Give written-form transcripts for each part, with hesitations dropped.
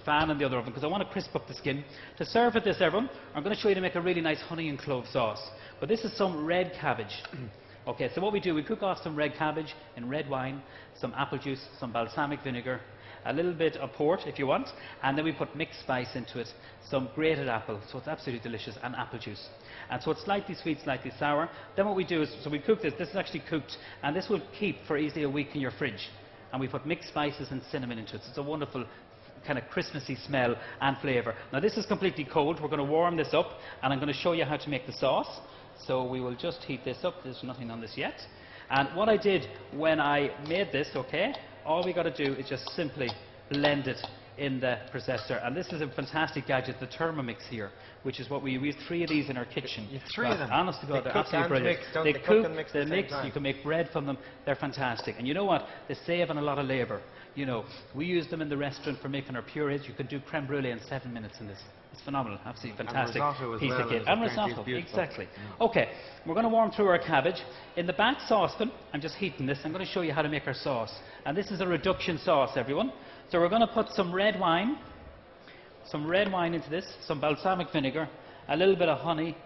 fan in the other oven because I want to crisp up the skin. To serve with this, everyone, I'm going to show you to make a really nice honey and clove sauce. But this is some red cabbage. Okay, so what we do, we cook off some red cabbage in red wine, some apple juice, some balsamic vinegar, a little bit of port if you want, and then we put mixed spice into it, some grated apple, so it's absolutely delicious, and apple juice. And so it's slightly sweet, slightly sour. Then what we do is, so we cook this is actually cooked, and this will keep for easily a week in your fridge. And we put mixed spices and cinnamon into it, so it's a wonderful kind of Christmassy smell and flavour. Now this is completely cold, we're going to warm this up, and I'm going to show you how to make the sauce. So we will just heat this up, there's nothing on this yet. And what I did when I made this, okay, all we got to do is just simply blend it in the processor. And this is a fantastic gadget, the Thermomix here, which is what we use 3 of these in our kitchen. You have 3 of them? Honest to God, they're absolutely brilliant. They cook, they mix, you can make bread from them, they're fantastic. And you know what? They save on a lot of labour. You know, we use them in the restaurant for making our purees. You can do creme brulee in 7 minutes in this. It's phenomenal, absolutely fantastic piece of kit. And risotto, exactly. Okay, we're going to warm through our cabbage. In the back saucepan, I'm just heating this. I'm going to show you how to make our sauce. And this is a reduction sauce, everyone. So we're going to put some red wine into this, some balsamic vinegar, a little bit of honey,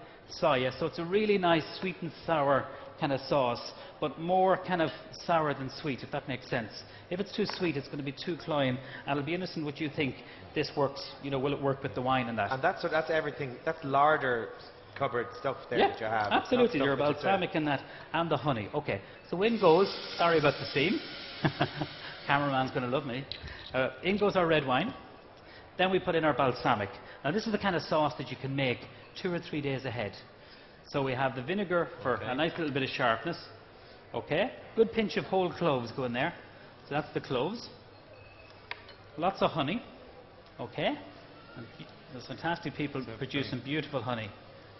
soya. So it's a really nice sweet and sour kind of sauce, but more kind of sour than sweet, if that makes sense. If it's too sweet, it's going to be too cloying, and it'll be interesting what you think this works, you know, will it work with the wine and that? And that's everything, that's larder cupboard stuff there that you have. Absolutely, your balsamic and that, and the honey. Okay, so in goes, sorry about the steam, cameraman's going to love me. In goes our red wine, then we put in our balsamic. Now this is the kind of sauce that you can make 2 or 3 days ahead. So we have the vinegar for a nice little bit of sharpness. Okay, good pinch of whole cloves go in there. So that's the cloves. Lots of honey. Okay, and there's fantastic people producing beautiful honey.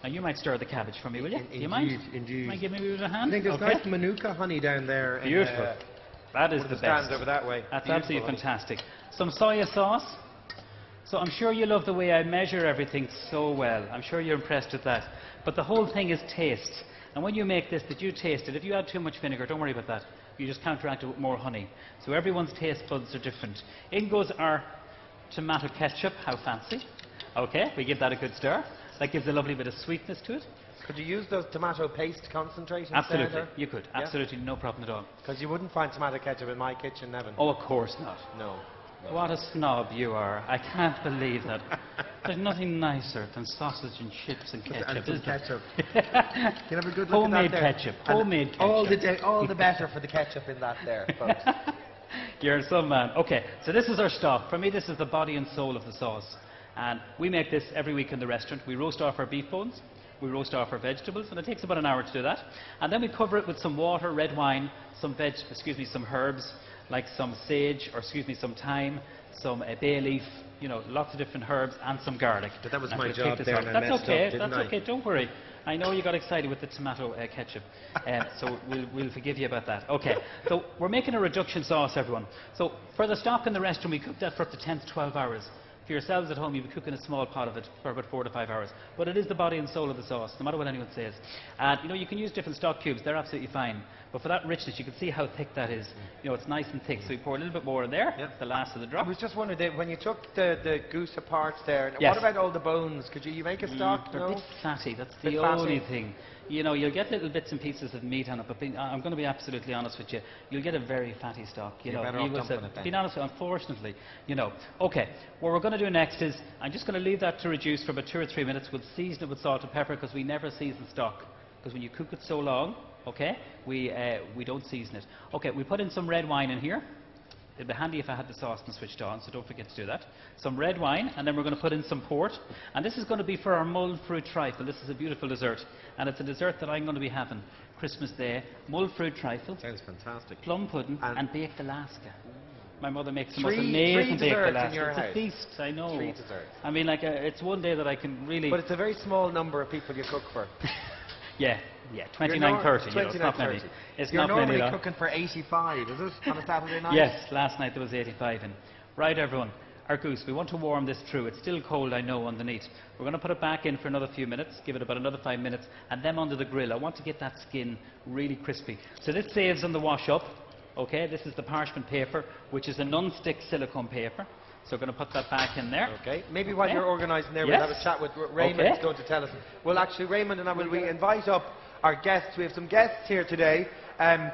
Now you might stir the cabbage for me, will you? Do you mind? Indeed. Might give me a bit of a hand? I think there's nice Manuka honey down there. Beautiful. That is the best. Over that way. That's absolutely fantastic. Some soya sauce. So I'm sure you love the way I measure everything so well. I'm sure you're impressed with that. But the whole thing is taste. And when you make this, that you taste it. If you add too much vinegar, don't worry about that. You just counteract it with more honey. So everyone's taste buds are different. In goes our tomato ketchup. How fancy. Okay, we give that a good stir. That gives a lovely bit of sweetness to it. Could you use those tomato paste concentrate instead? Absolutely, you could. Absolutely, no problem at all. Because you wouldn't find tomato ketchup in my kitchen, Neven. Oh, of course not. No. What a snob you are. I can't believe that. There's nothing nicer than sausage and chips and ketchup, and some is ketchup. there? You have a good look Homemade at that there. ketchup. And Homemade ketchup. All the better for the ketchup in that there, folks. You're some man. Okay, so this is our stock. For me, this is the body and soul of the sauce. And we make this every week in the restaurant. We roast off our beef bones. We roast off our vegetables, and it takes about an hour to do that. And then we cover it with some water, red wine, some herbs, like some sage, or some thyme, some bay leaf, you know, lots of different herbs, and some garlic. But that was and my job there, and I That's messed okay, up, didn't that's I? okay, don't worry. I know you got excited with the tomato ketchup, so we'll forgive you about that. Okay, so we're making a reduction sauce, everyone. So for the stock in the restaurant, we cook that for up to 10 to 12 hours. For yourselves at home, you'll be cooking a small pot of it for about 4 to 5 hours. But it is the body and soul of the sauce, no matter what anyone says. And you know, you can use different stock cubes, they're absolutely fine. But for that richness, you can see how thick that is. You know, it's nice and thick, so we pour a little bit more in there, the last of the drop. I was just wondering, when you took the goose apart there, Yes. what about all the bones? Could you make a stock? They're No? a bit fatty, that's Bit the fatty. only thing. You know, you'll get little bits and pieces of meat on it, but I'm going to be absolutely honest with you. You'll get a very fatty stock. You're better off dumping it then. Being honest, unfortunately, you know. Okay, what we're going to do next is I'm just going to leave that to reduce for about 2 or 3 minutes. We'll season it with salt and pepper because we never season stock. Because when you cook it so long, okay, we don't season it. Okay, we put in some red wine in here. It'd be handy if I had the saucepan switched on, so don't forget to do that. Some red wine, and then we're going to put in some port. And this is going to be for our mulled fruit trifle. This is a beautiful dessert, and it's a dessert that I'm going to be having Christmas Day. Mulled fruit trifle, Sounds fantastic. plum pudding, and baked Alaska. My mother makes the Three most amazing baked desserts in Alaska. your It's a house. feast, I know. 3 desserts. I mean, like, it's one day that I can really... But it's a very small number of people you cook for. Yeah, 29, 30, you know, it's not many. It's You're not many, normally though. cooking for 85, is it, on a Saturday night? Yes, last night there was 85 in. Right, everyone, our goose, we want to warm this through. It's still cold, I know, underneath. We're going to put it back in for another few minutes, give it about another 5 minutes, and then onto the grill. I want to get that skin really crispy. So this saves on the wash up, okay? This is the parchment paper, which is a non-stick silicone paper. So we're going to put that back in there. Okay. Maybe while you're organising there, Yes. we'll have a chat with Raymond. Okay. Who's going to tell us. Well, actually, Raymond and I will invite up our guests. We have some guests here today.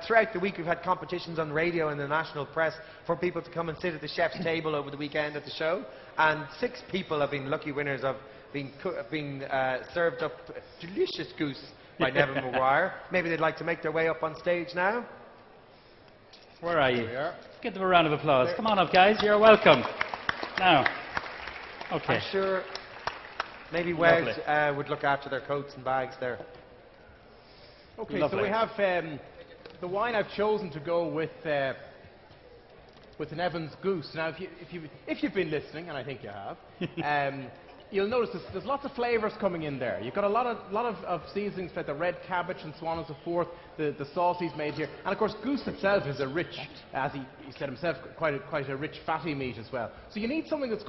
Throughout the week, we've had competitions on radio and the national press for people to come and sit at the chef's table over the weekend at the show. And 6 people have been lucky winners of being served up delicious goose by Neven Maguire. Maybe they'd like to make their way up on stage now. Where are you? Give them a round of applause. Come on up, guys. You're welcome. Now, okay. I'm sure maybe Wes would look after their coats and bags there. Okay, Lovely. so we have the wine I've chosen to go with Neven's Goose. Now, if you've been listening, and I think you have, you'll notice there's lots of flavours coming in there. You've got a lot of seasonings like the red cabbage and so on and so forth, the sauce he's made here. And of course, goose itself is a rich, as he said himself, quite a rich fatty meat as well. So you need something that's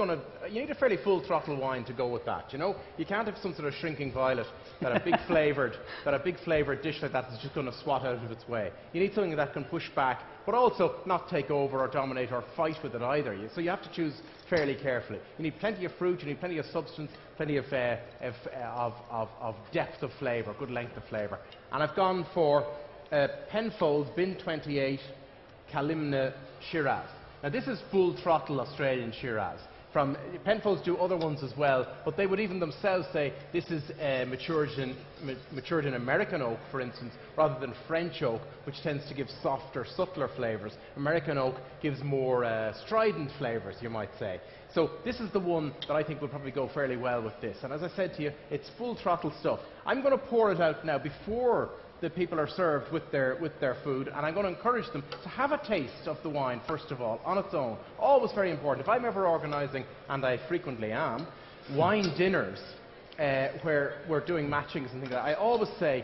you need a fairly full throttle wine to go with that, you know? You can't have some sort of shrinking violet that a big flavoured dish like that is just going to swat out of its way. You need something that can push back, but also not take over or dominate or fight with it either. So you have to choose fairly carefully. You need plenty of fruit, you need plenty of substance, plenty of depth of flavour, good length of flavour. And I've gone for Penfolds Bin 28 Kalimna Shiraz. Now this is full throttle Australian Shiraz. Penfolds do other ones as well, but they would even themselves say this is matured in American oak, for instance, rather than French oak, which tends to give softer, subtler flavours. American oak gives more strident flavours, you might say. So this is the one that I think will probably go fairly well with this. And as I said to you, it's full throttle stuff. I'm going to pour it out now before the people are served with their food, and I'm going to encourage them to have a taste of the wine first of all on its own. Always very important. If I'm ever organising, and I frequently am, wine dinners where we're doing matchings and things like that, I always say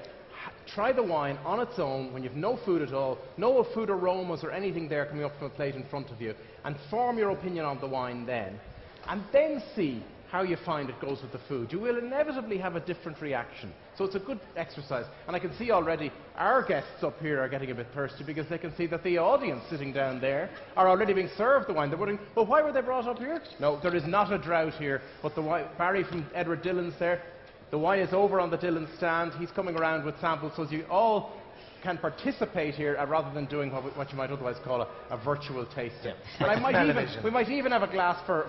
try the wine on its own when you've no food at all, no food aromas or anything there coming up from a plate in front of you, and form your opinion on the wine then, and then see how you find it goes with the food. You will inevitably have a different reaction. So it's a good exercise. And I can see already our guests up here are getting a bit thirsty because they can see that the audience sitting down there are already being served the wine. They're wondering, well, why were they brought up here? No, there is not a drought here. But the wine, Barry from Edward Dillon's there, the wine is over on the Dillon stand. He's coming around with samples so you all can participate here rather than doing what you might otherwise call a virtual tasting. And we might even have a glass for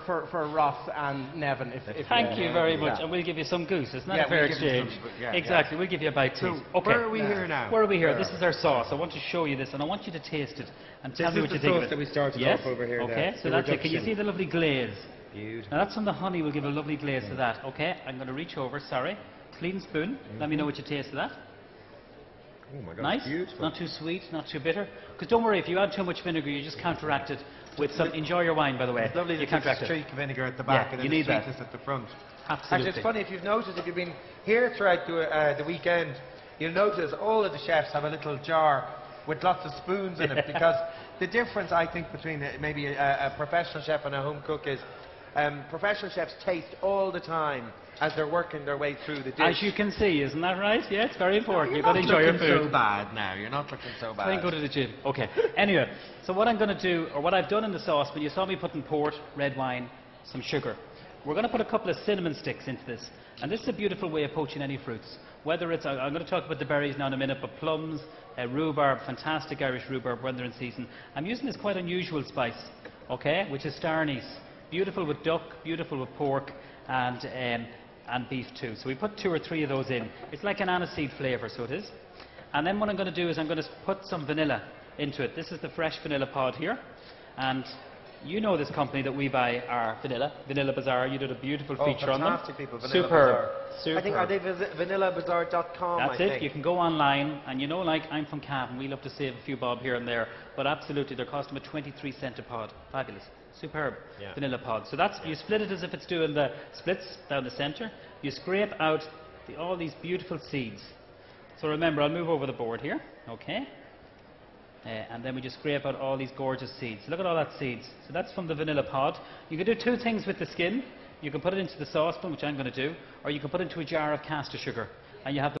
Ross and Neven. Thank you very much, and we'll give you some goose. It's not a fair exchange. Exactly, we'll give you a bite too. Okay. Where are we here now? Where are we here? This is our sauce. I want to show you this, and I want you to taste it and tell me what you think of it. This is the sauce that we started yes? off over here. Okay, so that's it. Can you see the lovely glaze? Beautiful. Now that's from the honey. We'll give a lovely glaze to that. Okay, I'm going to reach over. Sorry, clean spoon. Let me know what you taste of that. Oh my God, nice, beautiful. not too sweet, not too bitter. Because don't worry, if you add too much vinegar, you just counteract it with some. Enjoy your wine, by the way. It's lovely you to counteract get it. streak vinegar at the back and you then need the that. sweetness at the front. Absolutely. Actually, it's funny, if you've noticed, if you've been here throughout the weekend, you'll notice all of the chefs have a little jar with lots of spoons in it, because the difference, I think, between maybe a professional chef and a home cook is professional chefs taste all the time as they're working their way through the dish. As you can see, isn't that right? Yeah, it's very important. You've got to You're enjoy not your looking food. so bad now. You're not looking so bad. Then go to the gym. Okay. Anyway, so what I'm going to do, or what I've done in the sauce, when you saw me putting port, red wine, some sugar, we're going to put a couple of cinnamon sticks into this. And this is a beautiful way of poaching any fruits. Whether it's, I'm going to talk about the berries now in a minute, but plums, rhubarb, fantastic Irish rhubarb when they're in season. I'm using this quite unusual spice, okay, which is star anise. Beautiful with duck, beautiful with pork, and beef too. So we put 2 or 3 of those in. It's like an aniseed flavour, so it is. And then what I'm going to do is I'm going to put some vanilla into it. This is the fresh vanilla pod here. And you know this company that we buy our Vanilla Bazaar. You did a beautiful feature on them. Fantastic people, Vanilla Superb. Bazaar. Superb. I think, are they vanillabazaar.com? That's it. You can go online, and you know, like I'm from Cavan, we love to save a few bob here and there, but absolutely, they're costing about 23 cents a pod. Fabulous. Superb vanilla pod. So that's, you split it as if it's doing the splits down the centre. You scrape out all these beautiful seeds. So remember, I'll move over the board here, okay? And then we just scrape out all these gorgeous seeds. Look at all that seeds. So that's from the vanilla pod. You can do 2 things with the skin. You can put it into the saucepan, which I'm going to do, or you can put it into a jar of caster sugar, and you have the